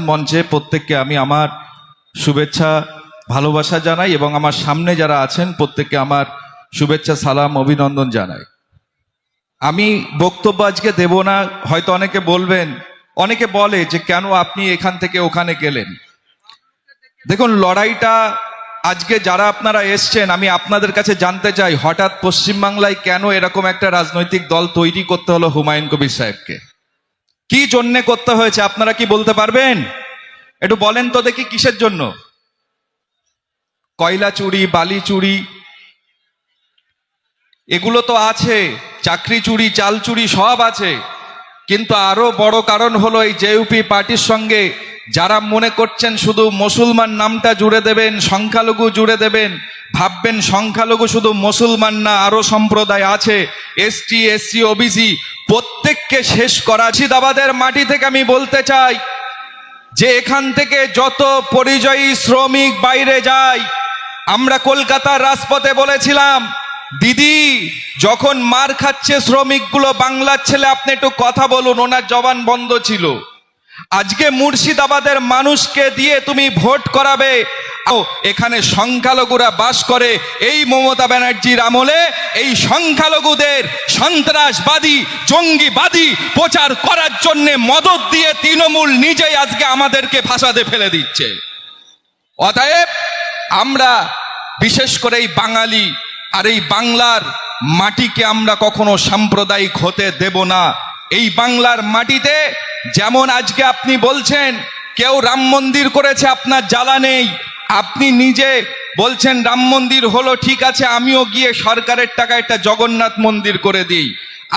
মঞ্চে প্রত্যেককে আমি আমার শুভেচ্ছা ভালোবাসা জানাই এবং আমার সামনে যারা আছেন প্রত্যেককে আমার শুভেচ্ছা সালাম অভিনন্দন জানাই। আমি বক্তব্য আজকে দেব না, হয়তো অনেকে বলবেন, অনেকে বলে যে কেন আপনি এখান থেকে ওখানে গেলেন। দেখুন, লড়াইটা আজকে যারা আপনারা এসছেন, আমি আপনাদের কাছে জানতে চাই হঠাৎ পশ্চিমবাংলায় কেন এরকম একটা রাজনৈতিক দল তৈরি করতে হলো হুমায়ুন কবির সাহেবকে? কি জন্যে করতে হয়েছে আপনারা কি বলতে পারবেন? একটু বলেন তো দেখি কিসের জন্য? কয়লা চুরি, বালি চুরি এগুলো তো আছে, চাকরি চুরি, চাল চুরি সব আছে, কিন্তু আরো বড় কারণ হলো এই জেইউপি পার্টির সঙ্গে যারা মনে করছেন শুধু মুসলমান নামটা জুড়ে দেবেন, সংখ্যালঘু জুড়ে দেবেন, ভাববেন সংখ্যালঘু শুধু মুসলমান না, আরো সম্প্রদায় আছে, এসটি, এসসি, ওবিসি, প্রত্যেককে শেষ করা। মুর্শিদাবাদের মাটি থেকে আমি বলতে চাই যে এখান থেকে যত পরিযায়ী শ্রমিক বাইরে যায়, আমরা কলকাতার রাজপথে বলেছিলাম, দিদি যখন মার খাচ্ছে শ্রমিকগুলো, বাংলার ছেলে আপনি একটু কথা বলুন, ওনার জবান বন্ধ ছিল। আজকে মুর্শিদাবাদের মানুষকে দিয়ে তুমি ভোট করাবে, এখানে সংখ্যালঘুরা বাস করে। এই মমতা ব্যানার্জির আমলে এই সংখ্যালঘুদের সন্ত্রাসবাদী, জঙ্গিবাদী প্রচার করার জন্য মদত দিয়ে তৃণমূল নিজেই আজকে আমাদেরকে ফাঁসাতে ফেলে দিচ্ছে। অতএব আমরা বিশেষ করে এই বাঙালি আর এই বাংলার মাটিকে আমরা কখনো সাম্প্রদায়িক হতে দেব না। এই বাংলার মাটিতে যেমন আজকে আপনি বলছেন কেউ রাম মন্দির করেছে, আপনার জ্বালা নেই, আপনি নিজে বলছেন রাম মন্দির হলো, ঠিক আছে, আমিও গিয়ে সরকারের টাকা একটা জগন্নাথ মন্দির করে দিই।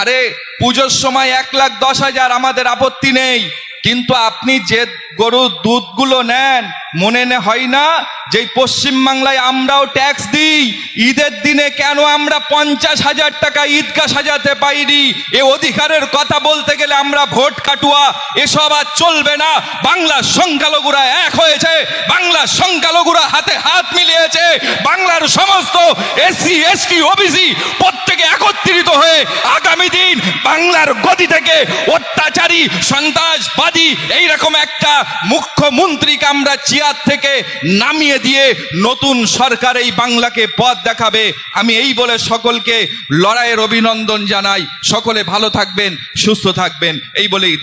আরে পুজোর সময় 1,10,000, আমাদের আপত্তি নেই, কিন্তু আপনি যে গরুর দুধগুলো নেন, মনে হয় না যে পশ্চিমবাংলায় আমরাও ট্যাক্স দিই, ঈদের দিনে কেন আমরা 50,000 টাকা ঈদগাহ সাজাতে পাইনি? এ অধিকারের কথা বলতে গেলে আমরা ভোট কাটুয়া, এসব আর চলবে না। বাংলার সংখ্যালঘুরা এক হয়েছে, বাংলার সংখ্যালঘুরা হাতে হাত মিলিয়েছে, বাংলার সমস্ত এসসি, এসটি, ওবিসি প্রত্যেকে একত্রিত হয়ে আগামী দিন বাংলার গদি থেকে অত্যাচারী, সন্ত্রাসবাদী এইরকম একটা মুখ্যমন্ত্রীকে আমরা চেয়ার থেকে নামিয়ে দিয়ে নতুন সরকার এই বাংলাকে পথ দেখাবে। আমি এই বলে সকলকে লড়াইয়ের অভিনন্দন জানাই। সকলে ভালো থাকবেন, সুস্থ থাকবেন, এই বলেই